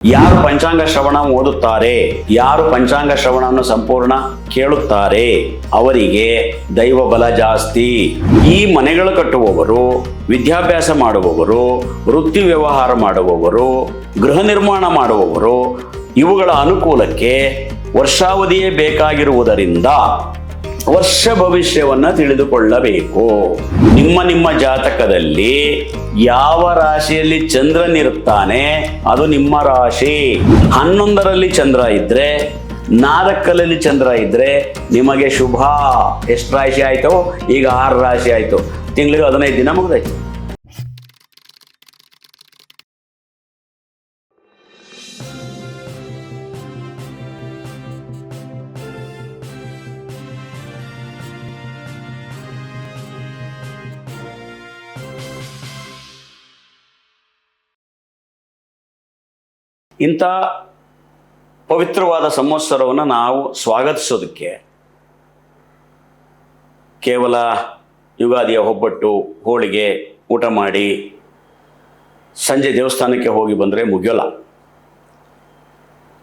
ಯಾರು ಪಂಚಾಂಗ ಶ್ರವಣ ಓದುತ್ತಾರೆ, ಯಾರು ಪಂಚಾಂಗ ಶ್ರವಣವನ್ನು ಸಂಪೂರ್ಣ ಕೇಳುತ್ತಾರೆ ಅವರಿಗೆ ದೈವ ಬಲ ಜಾಸ್ತಿ. ಈ ಮನೆಗಳು ಕಟ್ಟುವವರು, ವಿದ್ಯಾಭ್ಯಾಸ ಮಾಡುವವರು, ವೃತ್ತಿ ವ್ಯವಹಾರ ಮಾಡುವವರು, ಗೃಹ ನಿರ್ಮಾಣ ಮಾಡುವವರು ಇವುಗಳ ಅನುಕೂಲಕ್ಕೆ ವರ್ಷಾವಧಿಯೇ ಬೇಕಾಗಿರುವುದರಿಂದ ವರ್ಷ ಭವಿಷ್ಯವನ್ನ ತಿಳಿದುಕೊಳ್ಳಬೇಕು. ನಿಮ್ಮ ಜಾತಕದಲ್ಲಿ ಯಾವ ರಾಶಿಯಲ್ಲಿ ಚಂದ್ರನಿರುತ್ತಾನೆ ಅದು ನಿಮ್ಮ ರಾಶಿ. 11ರಲ್ಲಿ ಚಂದ್ರ ಇದ್ರೆ, 4ರಲ್ಲಿ ಚಂದ್ರ ಇದ್ರೆ ನಿಮಗೆ ಶುಭ. ಎಷ್ಟು ರಾಶಿ ಆಯ್ತು? ಈಗ 6 ರಾಶಿ ಆಯ್ತು. ತಿಂಗಳಿಗೆ 15 ದಿನ ಮುಗಿದಾಯ್ತು. ಇಂಥ ಪವಿತ್ರವಾದ ಸಂವತ್ಸರವನ್ನು ನಾವು ಸ್ವಾಗತಿಸೋದಕ್ಕೆ ಕೇವಲ ಯುಗಾದಿಯ ಒಬ್ಬಟ್ಟು, ಹೋಳಿಗೆ ಊಟ ಮಾಡಿ ಸಂಜೆ ದೇವಸ್ಥಾನಕ್ಕೆ ಹೋಗಿ ಬಂದರೆ ಮುಗಿಯೋಲ್ಲ.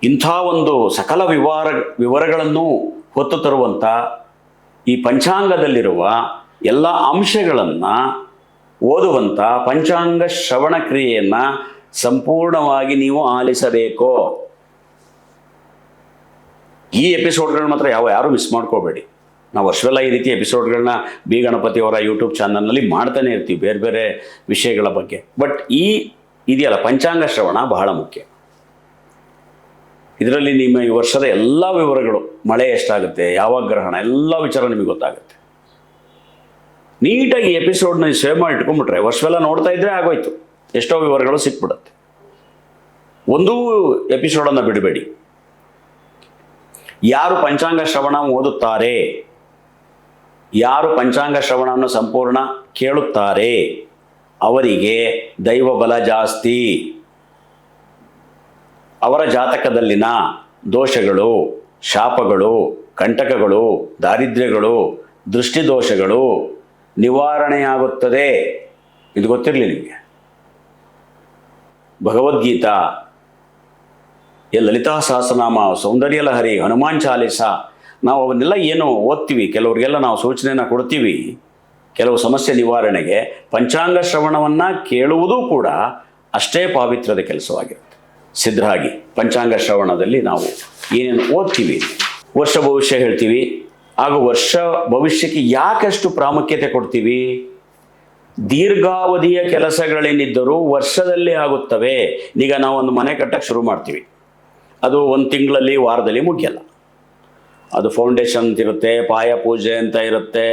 ಇಂಥ ಒಂದು ಸಕಲ ವಿವರಗಳನ್ನು ಹೊತ್ತು ತರುವಂಥ ಈ ಪಂಚಾಂಗದಲ್ಲಿರುವ ಎಲ್ಲ ಅಂಶಗಳನ್ನು ಓದುವಂಥ ಪಂಚಾಂಗ ಶ್ರವಣ ಕ್ರಿಯೆಯನ್ನು ಸಂಪೂರ್ಣವಾಗಿ ನೀವು ಆಲಿಸಬೇಕು. ಈ ಎಪಿಸೋಡ್ಗಳನ್ನ ಮಾತ್ರ ಯಾರು ಮಿಸ್ ಮಾಡ್ಕೋಬೇಡಿ. ನಾವು ವರ್ಷವೆಲ್ಲ ಈ ರೀತಿ ಎಪಿಸೋಡ್ಗಳನ್ನ ಬಿ ಗಣಪತಿಯವರ ಯೂಟ್ಯೂಬ್ ಚಾನಲ್ನಲ್ಲಿ ಮಾಡ್ತಾನೆ ಇರ್ತೀವಿ ಬೇರೆ ಬೇರೆ ವಿಷಯಗಳ ಬಗ್ಗೆ. ಬಟ್ ಇದೆಯಲ್ಲ ಪಂಚಾಂಗ ಶ್ರವಣ ಬಹಳ ಮುಖ್ಯ. ಇದರಲ್ಲಿ ನಿಮ್ಮ ಈ ವರ್ಷದ ಎಲ್ಲ ವಿವರಗಳು, ಮಳೆ ಎಷ್ಟಾಗುತ್ತೆ, ಯಾವ ಗ್ರಹಣ, ಎಲ್ಲ ವಿಚಾರ ನಿಮಗೆ ಗೊತ್ತಾಗುತ್ತೆ. ನೀಟಾಗಿ ಎಪಿಸೋಡ್ನ ಸೇವ್ ಮಾಡಿ ಇಟ್ಕೊಂಡ್ಬಿಟ್ರೆ ವರ್ಷವೆಲ್ಲ ನೋಡ್ತಾ ಇದ್ರೆ ಆಗೋಯ್ತು, ಎಷ್ಟೋ ವಿವರಗಳು ಸಿಕ್ಬಿಡುತ್ತೆ. ಒಂದೂ ಎಪಿಸೋಡನ್ನು ಬಿಡಬೇಡಿ. ಯಾರು ಪಂಚಾಂಗ ಶ್ರವಣ ಓದುತ್ತಾರೆ, ಯಾರು ಪಂಚಾಂಗ ಶ್ರವಣವನ್ನು ಸಂಪೂರ್ಣ ಕೇಳುತ್ತಾರೆ ಅವರಿಗೆ ದೈವ ಬಲ ಜಾಸ್ತಿ. ಅವರ ಜಾತಕದಲ್ಲಿನ ದೋಷಗಳು, ಶಾಪಗಳು, ಕಂಟಕಗಳು, ದಾರಿದ್ರ್ಯಗಳು, ದೃಷ್ಟಿದೋಷಗಳು ನಿವಾರಣೆಯಾಗುತ್ತದೆ. ಇದು ಗೊತ್ತಿರಲಿ ನಿಮಗೆ. ಭಗವದ್ಗೀತಾ, ಲಲಿತಾ ಸಹಸ್ರನಾಮ, ಸೌಂದರ್ಯ ಲಹರಿ, ಹನುಮಾನ್ ಚಾಲೀಸ, ನಾವು ಅವನ್ನೆಲ್ಲ ಏನು ಓದ್ತೀವಿ, ಕೆಲವರಿಗೆಲ್ಲ ನಾವು ಸೂಚನೆಯನ್ನು ಕೊಡ್ತೀವಿ ಕೆಲವು ಸಮಸ್ಯೆ ನಿವಾರಣೆಗೆ. ಪಂಚಾಂಗ ಶ್ರವಣವನ್ನು ಕೇಳುವುದೂ ಕೂಡ ಅಷ್ಟೇ ಪಾವಿತ್ರ್ಯದ ಕೆಲಸವಾಗಿರುತ್ತೆ. ಸಿದ್ಧರಾಗಿ ಪಂಚಾಂಗ ಶ್ರವಣದಲ್ಲಿ ನಾವು ಏನೇನು ಓದ್ತೀವಿ, ವರ್ಷ ಭವಿಷ್ಯ ಹೇಳ್ತೀವಿ. ಹಾಗೂ ವರ್ಷ ಭವಿಷ್ಯಕ್ಕೆ ಯಾಕಷ್ಟು ಪ್ರಾಮುಖ್ಯತೆ ಕೊಡ್ತೀವಿ? ದೀರ್ಘಾವಧಿಯ ಕೆಲಸಗಳೇನಿದ್ದರೂ ವರ್ಷದಲ್ಲಿ ಆಗುತ್ತವೆ. ಈಗ ನಾವು ಒಂದು ಮನೆ ಕಟ್ಟಕ್ಕೆ ಶುರು ಮಾಡ್ತೀವಿ, ಅದು 1 ತಿಂಗಳಲ್ಲಿ, ವಾರದಲ್ಲಿ ಮುಗಿಯಲ್ಲ. ಅದು ಫೌಂಡೇಶನ್ ಅಂತಿರುತ್ತೆ, ಪಾಯ ಪೂಜೆ ಅಂತ ಇರುತ್ತೆ,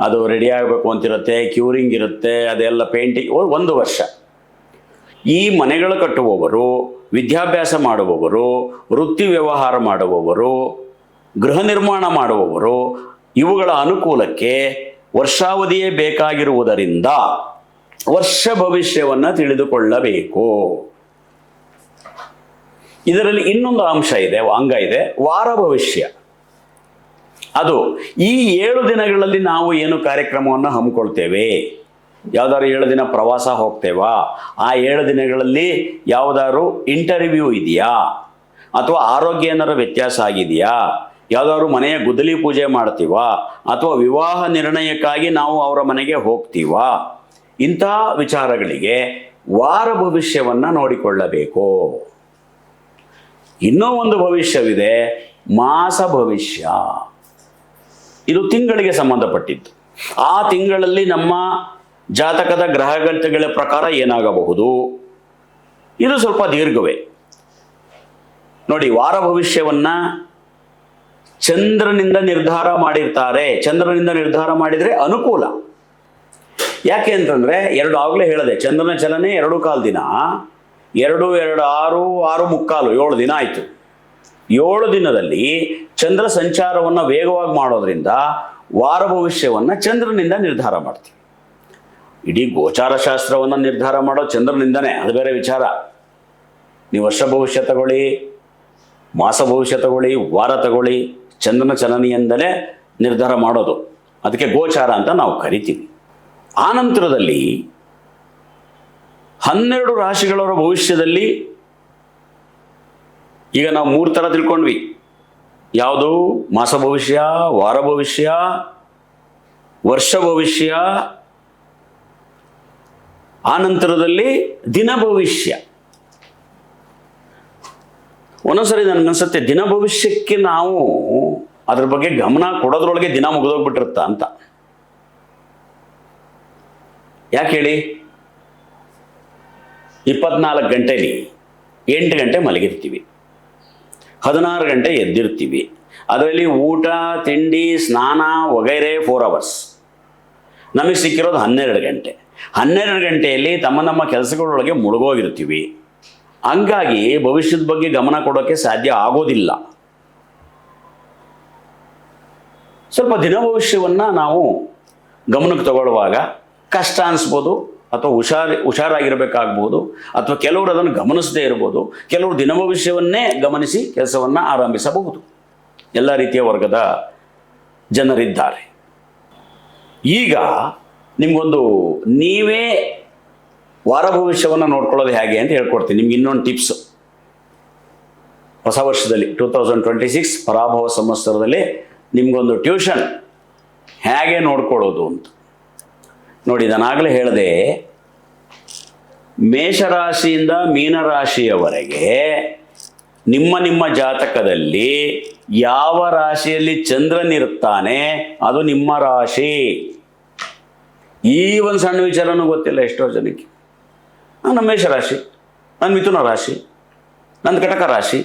ಅದು ರೆಡಿ ಆಗಬೇಕು ಅಂತಿರುತ್ತೆ, ಕ್ಯೂರಿಂಗ್ ಇರುತ್ತೆ, ಅದೆಲ್ಲ ಪೇಂಟಿಂಗ್, 1 ವರ್ಷ. ಈ ಮನೆಗಳು ಕಟ್ಟುವವರು, ವಿದ್ಯಾಭ್ಯಾಸ ಮಾಡುವವರು, ವೃತ್ತಿ ವ್ಯವಹಾರ ಮಾಡುವವರು, ಗೃಹ ನಿರ್ಮಾಣ ಮಾಡುವವರು ಇವುಗಳ ಅನುಕೂಲಕ್ಕೆ ವರ್ಷಾವಧಿಯೇ ಬೇಕಾಗಿರುವುದರಿಂದ ವರ್ಷ ಭವಿಷ್ಯವನ್ನು ತಿಳಿದುಕೊಳ್ಳಬೇಕು. ಇದರಲ್ಲಿ ಇನ್ನೊಂದು ಅಂಶ ಇದೆ, ಅಂಗ ಇದೆ, ವಾರ ಭವಿಷ್ಯ. ಅದು ಈ 7 ದಿನಗಳಲ್ಲಿ ನಾವು ಏನು ಕಾರ್ಯಕ್ರಮವನ್ನು ಹಮ್ಮಿಕೊಳ್ತೇವೆ. ಯಾವುದಾದ್ರು 7 ದಿನ ಪ್ರವಾಸ ಹೋಗ್ತೇವಾ, ಆ 7 ದಿನಗಳಲ್ಲಿ ಯಾವುದಾದ್ರು ಇಂಟರ್ವ್ಯೂ ಇದೆಯಾ, ಅಥವಾ ಆರೋಗ್ಯ ಏನಾರ ವ್ಯತ್ಯಾಸ ಆಗಿದೆಯಾ, ಯಾವುದಾದ್ರು ಮನೆಯ ಗುದ್ದಲಿ ಪೂಜೆ ಮಾಡ್ತೀವಾ, ಅಥವಾ ವಿವಾಹ ನಿರ್ಣಯಕ್ಕಾಗಿ ನಾವು ಅವರ ಮನೆಗೆ ಹೋಗ್ತೀವಾ, ಇಂಥ ವಿಚಾರಗಳಿಗೆ ವಾರ ಭವಿಷ್ಯವನ್ನು ನೋಡಿಕೊಳ್ಳಬೇಕು. ಇನ್ನೂ ಒಂದು ಭವಿಷ್ಯವಿದೆ, ಮಾಸ ಭವಿಷ್ಯ. ಇದು ತಿಂಗಳಿಗೆ ಸಂಬಂಧಪಟ್ಟಿದ್ದು. ಆ ತಿಂಗಳಲ್ಲಿ ನಮ್ಮ ಜಾತಕದ ಗ್ರಹಗತಿಗಳ ಪ್ರಕಾರ ಏನಾಗಬಹುದು, ಇದು ಸ್ವಲ್ಪ ದೀರ್ಘವೇ. ನೋಡಿ, ವಾರ ಭವಿಷ್ಯವನ್ನ ಚಂದ್ರನಿಂದ ನಿರ್ಧಾರ ಮಾಡಿರ್ತಾರೆ. ಚಂದ್ರನಿಂದ ನಿರ್ಧಾರ ಮಾಡಿದರೆ ಅನುಕೂಲ. ಯಾಕೆ ಅಂತಂದರೆ, ಆಗಲೇ ಹೇಳಿದೆ, ಚಂದ್ರನ ಚಲನೆ 2.25 ದಿನ, 2, 2, 6, 6 ಮುಕ್ಕಾಲು, 7 ದಿನ ಆಯಿತು. 7 ದಿನದಲ್ಲಿ ಚಂದ್ರ ಸಂಚಾರವನ್ನು ವೇಗವಾಗಿ ಮಾಡೋದ್ರಿಂದ ವಾರ ಭವಿಷ್ಯವನ್ನು ಚಂದ್ರನಿಂದ ನಿರ್ಧಾರ ಮಾಡ್ತೀವಿ. ಇಡೀ ಗೋಚಾರ ಶಾಸ್ತ್ರವನ್ನು ನಿರ್ಧಾರ ಮಾಡೋ ಚಂದ್ರನಿಂದನೇ, ಅದು ಬೇರೆ ವಿಚಾರ. ನೀವು ವರ್ಷ ಭವಿಷ್ಯ ತಗೊಳ್ಳಿ, ಮಾಸ ಭವಿಷ್ಯ ತಗೊಳ್ಳಿ, ವಾರ ತಗೊಳ್ಳಿ, ಚಂದ್ರನ ಚಲನೆಯಿಂದಲೇ ನಿರ್ಧಾರ ಮಾಡೋದು. ಅದಕ್ಕೆ ಗೋಚಾರ ಅಂತ ನಾವು ಕರಿತೀವಿ. ಆನಂತರದಲ್ಲಿ 12 ರಾಶಿಗಳವರ ಭವಿಷ್ಯದಲ್ಲಿ ಈಗ ನಾವು 3 ಥರ ತಿಳ್ಕೊಂಡ್ವಿ. ಯಾವುದು? ಮಾಸ ಭವಿಷ್ಯ, ವಾರ ಭವಿಷ್ಯ, ವರ್ಷ ಭವಿಷ್ಯ, ಆನಂತರದಲ್ಲಿ ದಿನ ಭವಿಷ್ಯ. ಒಂದೊಂದ್ಸರಿ ನನಗನ್ಸುತ್ತೆ ದಿನ ಭವಿಷ್ಯಕ್ಕೆ ನಾವು ಅದ್ರ ಬಗ್ಗೆ ಗಮನ ಕೊಡೋದ್ರೊಳಗೆ ದಿನ ಮುಗಿದೋಗ್ಬಿಟ್ಟಿರುತ್ತ ಅಂತ. ಯಾಕೆ ಹೇಳಿ? 24 ಗಂಟೆಲಿ 8 ಗಂಟೆ ಮಲಗಿರ್ತೀವಿ, 16 ಗಂಟೆ ಎದ್ದಿರ್ತೀವಿ. ಅದರಲ್ಲಿ ಊಟ, ತಿಂಡಿ, ಸ್ನಾನ ವಗೈರೆ 4 ಅವರ್ಸ್. ನಮಗೆ ಸಿಕ್ಕಿರೋದು 12 ಗಂಟೆ. 12 ಗಂಟೆಯಲ್ಲಿ ನಮ್ಮ ಕೆಲಸಗಳೊಳಗೆ ಮುಳುಗೋಗಿರ್ತೀವಿ. ಹಂಗಾಗಿ ಭವಿಷ್ಯದ ಬಗ್ಗೆ ಗಮನ ಕೊಡೋಕ್ಕೆ ಸಾಧ್ಯ ಆಗೋದಿಲ್ಲ. ಸ್ವಲ್ಪ ದಿನ ಭವಿಷ್ಯವನ್ನು ನಾವು ಗಮನಕ್ಕೆ ತಗೊಳ್ಳುವಾಗ ಕಷ್ಟ ಅನಿಸ್ಬೋದು, ಅಥವಾ ಹುಷಾರಾಗಿರಬೇಕಾಗ್ಬೋದು, ಅಥವಾ ಕೆಲವರು ಅದನ್ನು ಗಮನಿಸದೇ ಇರ್ಬೋದು. ಕೆಲವರು ದಿನ ಭವಿಷ್ಯವನ್ನೇ ಗಮನಿಸಿ ಕೆಲಸವನ್ನು ಆರಂಭಿಸಬಹುದು. ಎಲ್ಲ ರೀತಿಯ ವರ್ಗದ ಜನರಿದ್ದಾರೆ. ಈಗ ನಿಮಗೊಂದು ನೀವೇ ವಾರ ಭವಿಷ್ಯವನ್ನು ನೋಡ್ಕೊಳ್ಳೋದು ಹೇಗೆ ಅಂತ ಹೇಳ್ಕೊಡ್ತೀನಿ. ನಿಮ್ಗೆ ಇನ್ನೊಂದು ಟಿಪ್ಸು. ಹೊಸ ವರ್ಷದಲ್ಲಿ 2026 ಪರಾಭವ ಸಂವತ್ಸರದಲ್ಲಿ ನಿಮಗೊಂದು ಟ್ಯೂಷನ್ ಹೇಗೆ ನೋಡ್ಕೊಳ್ಳೋದು ಅಂತ ನೋಡಿ. ನಾನಾಗಲೇ ಹೇಳಿದೆ, ಮೇಷರಾಶಿಯಿಂದ ಮೀನರಾಶಿಯವರೆಗೆ ನಿಮ್ಮ ಜಾತಕದಲ್ಲಿ ಯಾವ ರಾಶಿಯಲ್ಲಿ ಚಂದ್ರನಿರ್ತಾನೆ ಅದು ನಿಮ್ಮ ರಾಶಿ. ಈ ಒಂದು ಸಣ್ಣ ವಿಚಾರನೂ ಗೊತ್ತಿಲ್ಲ ಎಷ್ಟೋ ಜನಕ್ಕೆ. ನನ್ನ ಮೇಷರಾಶಿ, ನನ್ನ ಮಿಥುನ ರಾಶಿ, ನನ್ನ ಕಟಕ ರಾಶಿ.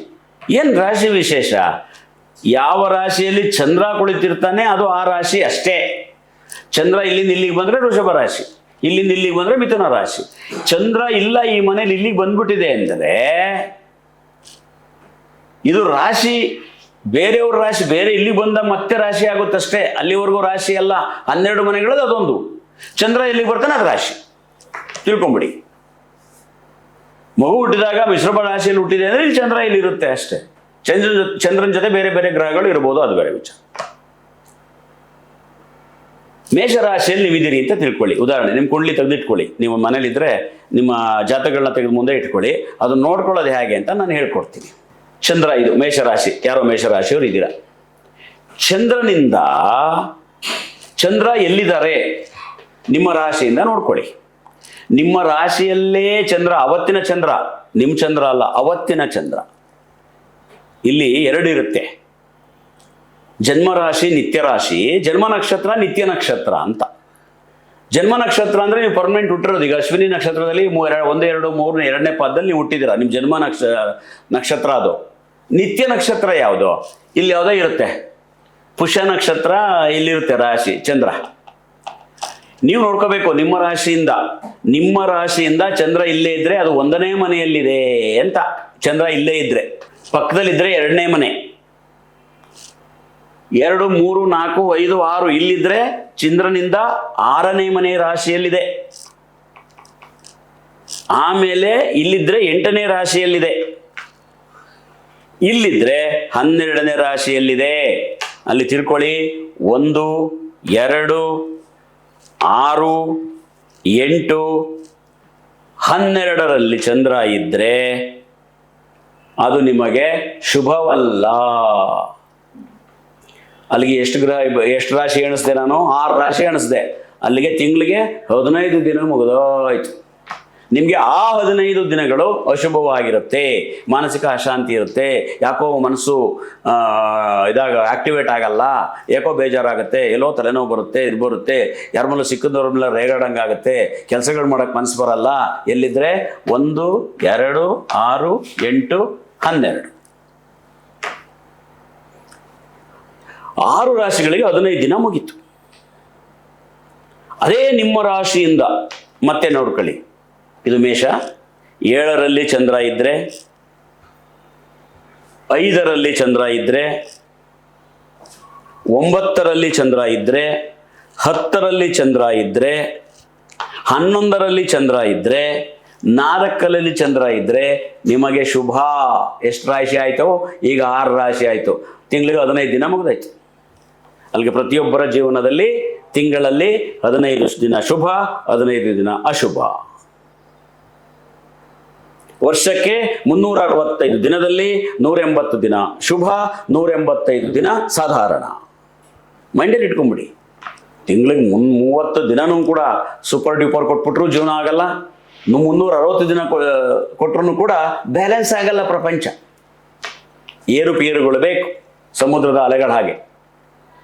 ಏನು ರಾಶಿ ವಿಶೇಷ? ಯಾವ ರಾಶಿಯಲ್ಲಿ ಚಂದ್ರ ಕುಳಿತಿರ್ತಾನೆ ಅದು ಆ ರಾಶಿ ಅಷ್ಟೇ. ಚಂದ್ರ ಇಲ್ಲಿಂದ ಇಲ್ಲಿಗೆ ಬಂದರೆ ವೃಷಭ ರಾಶಿ, ಇಲ್ಲಿಂದ ಇಲ್ಲಿಗೆ ಬಂದರೆ ಮಿಥುನ ರಾಶಿ. ಚಂದ್ರ ಇಲ್ಲ ಈ ಮನೇಲಿ ಇಲ್ಲಿಗೆ ಬಂದ್ಬಿಟ್ಟಿದೆ ಅಂದರೆ ಇದು ರಾಶಿ, ಬೇರೆಯವ್ರ ರಾಶಿ ಬೇರೆ ಇಲ್ಲಿಗೆ ಬಂದ ಮತ್ತೆ ರಾಶಿ ಆಗುತ್ತಷ್ಟೇ. ಅಲ್ಲಿವರೆಗೂ ರಾಶಿ ಅಲ್ಲ. 12 ಮನೆಗಳದ್ದು ಅದೊಂದು. ಚಂದ್ರ ಇಲ್ಲಿಗೆ ಬರ್ತಾನೆ ಅದು ರಾಶಿ, ತಿಳ್ಕೊಂಬಿಡಿ. ಮಗು ಹುಟ್ಟಿದಾಗ ಮಿಶ್ರಭ ರಾಶಿಯಲ್ಲಿ ಹುಟ್ಟಿದೆ ಅಂದರೆ ಇಲ್ಲಿ ಚಂದ್ರ ಇಲ್ಲಿ ಇರುತ್ತೆ ಅಷ್ಟೇ. ಚಂದ್ರನ ಜೊತೆ ಬೇರೆ ಬೇರೆ ಗ್ರಹಗಳು ಇರ್ಬೋದು, ಅದು ಬೇರೆ ವಿಚಾರ. ಮೇಷರಾಶಿಯಲ್ಲಿ ನೀವಿದ್ದೀರಿ ಅಂತ ತಿಳ್ಕೊಳ್ಳಿ. ಉದಾಹರಣೆ, ನಿಮ್ಮ ಕುಂಡ್ಲಿ ತೆಗೆದಿಟ್ಕೊಳ್ಳಿ. ನೀವು ಮನೇಲಿದ್ದರೆ ನಿಮ್ಮ ಜಾತಕಗಳನ್ನ ತೆಗೆದು ಮುಂದೆ ಇಟ್ಕೊಳ್ಳಿ. ಅದನ್ನು ನೋಡ್ಕೊಳ್ಳೋದು ಹೇಗೆ ಅಂತ ನಾನು ಹೇಳ್ಕೊಡ್ತೀನಿ. ಚಂದ್ರ ಇದು ಮೇಷರಾಶಿ. ಯಾರೋ ಮೇಷರಾಶಿಯವರು ಇದ್ದೀರಾ. ಚಂದ್ರನಿಂದ ಚಂದ್ರ ಎಲ್ಲಿದ್ದಾರೆ ನಿಮ್ಮ ರಾಶಿಯಿಂದ ನೋಡ್ಕೊಳ್ಳಿ. ನಿಮ್ಮ ರಾಶಿಯಲ್ಲೇ ಚಂದ್ರ, ಅವತ್ತಿನ ಚಂದ್ರ, ನಿಮ್ಮ ಚಂದ್ರ ಅಲ್ಲ, ಅವತ್ತಿನ ಚಂದ್ರ. ಇಲ್ಲಿ 2 ಇರುತ್ತೆ. ಜನ್ಮರಾಶಿ, ನಿತ್ಯ ರಾಶಿ. ಜನ್ಮ ನಕ್ಷತ್ರ, ನಿತ್ಯ ನಕ್ಷತ್ರ ಅಂತ. ಜನ್ಮ ನಕ್ಷತ್ರ ಅಂದರೆ ನೀವು ಪರ್ಮನೆಂಟ್ ಹುಟ್ಟಿರೋದು. ಈಗ ಅಶ್ವಿನಿ ನಕ್ಷತ್ರದಲ್ಲಿ 1, 2, 3 2ನೇ ಪಾದದಲ್ಲಿ ನೀವು ಹುಟ್ಟಿದ್ದೀರಾ, ನಿಮ್ಮ ಜನ್ಮ ನಕ್ಷತ್ರ ಅದು. ನಿತ್ಯ ನಕ್ಷತ್ರ ಯಾವುದು? ಇಲ್ಲಿ ಯಾವುದೋ ಇರುತ್ತೆ. ಪುಷ್ಯ ನಕ್ಷತ್ರ ಇಲ್ಲಿರುತ್ತೆ ರಾಶಿ, ಚಂದ್ರ. ನೀವು ನೋಡ್ಕೋಬೇಕು ನಿಮ್ಮ ರಾಶಿಯಿಂದ ಚಂದ್ರ ಇಲ್ಲೇ ಇದ್ದರೆ ಅದು 1ನೇ ಮನೆಯಲ್ಲಿದೆ ಅಂತ. ಚಂದ್ರ ಇಲ್ಲೇ ಇದ್ದರೆ, ಪಕ್ಕದಲ್ಲಿದ್ದರೆ 2ನೇ ಮನೆ. 2, 3, 4, 5, 6 ಇಲ್ಲಿದ್ರೆ ಚಂದ್ರನಿಂದ 6ನೇ ಮನೆ ರಾಶಿಯಲ್ಲಿದೆ. ಆಮೇಲೆ ಇಲ್ಲಿದ್ರೆ 8ನೇ ರಾಶಿಯಲ್ಲಿದೆ. ಇಲ್ಲಿದ್ರೆ 12ನೇ ರಾಶಿಯಲ್ಲಿದೆ. ಅಲ್ಲಿ ತಿಳ್ಕೊಳ್ಳಿ. 1, 2, 6, 8, 12ರಲ್ಲಿ ಚಂದ್ರ ಇದ್ದರೆ ಅದು ನಿಮಗೆ ಶುಭವಲ್ಲ. ಅಲ್ಲಿಗೆ ಎಷ್ಟು ರಾಶಿ ಎಣಿಸ್ದೆ ನಾನು? 6 ರಾಶಿ ಎಣಿಸ್ದೆ. ಅಲ್ಲಿಗೆ ತಿಂಗಳಿಗೆ 15 ದಿನ ಮುಗಿದೋಯ್ತು. ನಿಮಗೆ ಆ 15 ದಿನಗಳು ಅಶುಭವಾಗಿರುತ್ತೆ. ಮಾನಸಿಕ ಅಶಾಂತಿ ಇರುತ್ತೆ. ಯಾಕೋ ಮನಸ್ಸು ಆಕ್ಟಿವೇಟ್ ಆಗಲ್ಲ, ಯಾಕೋ ಬೇಜಾರಾಗುತ್ತೆ, ಎಲ್ಲೋ ತಲೆನೋವು ಬರುತ್ತೆ, ಇದು ಬರುತ್ತೆ, ಯಾರ ಮೇಲೆ ಸಿಕ್ಕಿದವ್ರ ಮೇಲೆ ರೇಗಾಡಂಗಾಗುತ್ತೆ, ಕೆಲಸಗಳು ಮಾಡೋಕ್ಕೆ ಮನಸ್ಸು ಬರಲ್ಲ. ಎಲ್ಲಿದ್ದರೆ 1, 2, 6, 8, 12 6 ರಾಶಿಗಳಿಗೆ 15 ದಿನ ಮುಗೀತು. ಅದೇ ನಿಮ್ಮ ರಾಶಿಯಿಂದ ಮತ್ತೆ ನೋಡ್ಕೊಳ್ಳಿ. ಇದು ಮೇಷ. 7ರಲ್ಲಿ ಚಂದ್ರ ಇದ್ದರೆ, 5ರಲ್ಲಿ ಚಂದ್ರ ಇದ್ದರೆ, 9ರಲ್ಲಿ ಚಂದ್ರ ಇದ್ದರೆ, 10ರಲ್ಲಿ ಚಂದ್ರ ಇದ್ದರೆ, 11ರಲ್ಲಿ ಚಂದ್ರ ಇದ್ದರೆ, 4ರಲ್ಲಿ ಚಂದ್ರ ಇದ್ದರೆ ನಿಮಗೆ ಶುಭ. ಎಷ್ಟು ರಾಶಿ ಆಯಿತು? ಈಗ 6 ರಾಶಿ ಆಯಿತು. ತಿಂಗಳಿಗೆ 15 ದಿನ ಮುಗಿದಾಯ್ತು. ಅಲ್ಲಿಗೆ ಪ್ರತಿಯೊಬ್ಬರ ಜೀವನದಲ್ಲಿ ತಿಂಗಳಲ್ಲಿ 15 ದಿನ ಶುಭ, 15 ದಿನ ಅಶುಭ. ವರ್ಷಕ್ಕೆ 365 ದಿನದಲ್ಲಿ 180 ದಿನ ಶುಭ, 185 ದಿನ ಸಾಧಾರಣ. ಮೈಂಡಲ್ಲಿ ಇಟ್ಕೊಂಬಿಡಿ. ತಿಂಗಳಿಗೆ 30 ದಿನನೂ ಕೂಡ ಸೂಪರ್ ಡ್ಯೂಪರ್ ಕೊಟ್ಬಿಟ್ರು ಜೀವನ ಆಗಲ್ಲ. 360 ದಿನ ಕೊಟ್ಟರು ಕೂಡ ಬ್ಯಾಲೆನ್ಸ್ ಆಗಲ್ಲ ಪ್ರಪಂಚ. ಏರುಪೇರುಗಳು ಬೇಕು, ಸಮುದ್ರದ ಅಲೆಗಳ ಹಾಗೆ.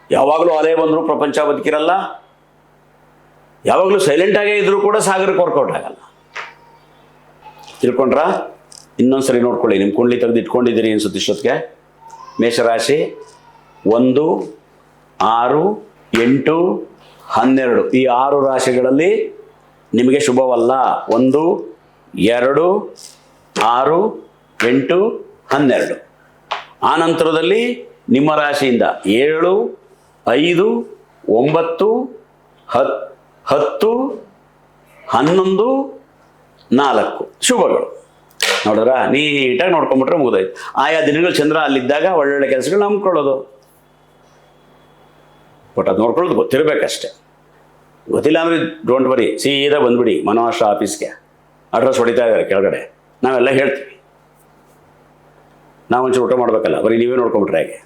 ಯಾವಾಗಲೂ ಅಲೆ ಬಂದರೂ ಪ್ರಪಂಚ ಬದುಕಿರಲ್ಲ, ಯಾವಾಗಲೂ ಸೈಲೆಂಟಾಗೇ ಇದ್ರೂ ಕೂಡ ಸಾಗರಕ್ಕೆ ವರ್ಕೌಟ್ ಆಗಲ್ಲ. ತಿಳ್ಕೊಂಡ್ರಾ? ಇನ್ನೊಂದ್ಸರಿ ನೋಡ್ಕೊಳ್ಳಿ. ನಿಮ್ಮ ಕುಂಡ್ಲಿ ತೆಗೆದು ಇಟ್ಕೊಂಡಿದ್ದೀರಿ ಅನ್ಸುತ್ತೆ ಇಷ್ಟೊತ್ತಿಗೆ. ಮೇಷರಾಶಿ 1, 6, 8, 12 ಈ 6 ರಾಶಿಗಳಲ್ಲಿ ನಿಮಗೆ ಶುಭವಲ್ಲ. 1, 2, 6, 8, 12. ಆ ನಂತರದಲ್ಲಿ ನಿಮ್ಮ ರಾಶಿಯಿಂದ 7, 5, 9, 10, 11, 4 ಶುಭಗಳು. ನೋಡಿದ್ರ? ನೀಟಾಗಿ ನೋಡ್ಕೊಂಬಿಟ್ರೆ ಮುಗಿದೋಯ್ತು. ಆಯಾ ದಿನಗಳು ಚಂದ್ರ ಅಲ್ಲಿದ್ದಾಗ ಒಳ್ಳೊಳ್ಳೆ ಕೆಲಸಗಳು ನಂಬ್ಕೊಳ್ಳೋದು. ಬಟ್ ಅದು ನೋಡ್ಕೊಳ್ಳೋದು ಗೊತ್ತಿರಬೇಕಷ್ಟೆ. ಗೊತ್ತಿಲ್ಲ ಅಂದರೆ ಡೋಂಟ್ ವರಿ, ಸೀದಾ ಬಂದ್ಬಿಡಿ ಮನೋರಾಷ್ಟ್ರ ಆಫೀಸ್ಗೆ. ಅಡ್ರೆಸ್ ಹೊಡಿತಾ ಇದ್ದಾರೆ ಕೆಳಗಡೆ, ನಾವೆಲ್ಲ ಹೇಳ್ತೀವಿ. ನಾವು ಒಂಚೂರು ಊಟ ಮಾಡಬೇಕಲ್ಲ, ಬರೀ ನೀವೇ ನೋಡ್ಕೊಂಬಿಟ್ರೆ ಹೇಗೆ?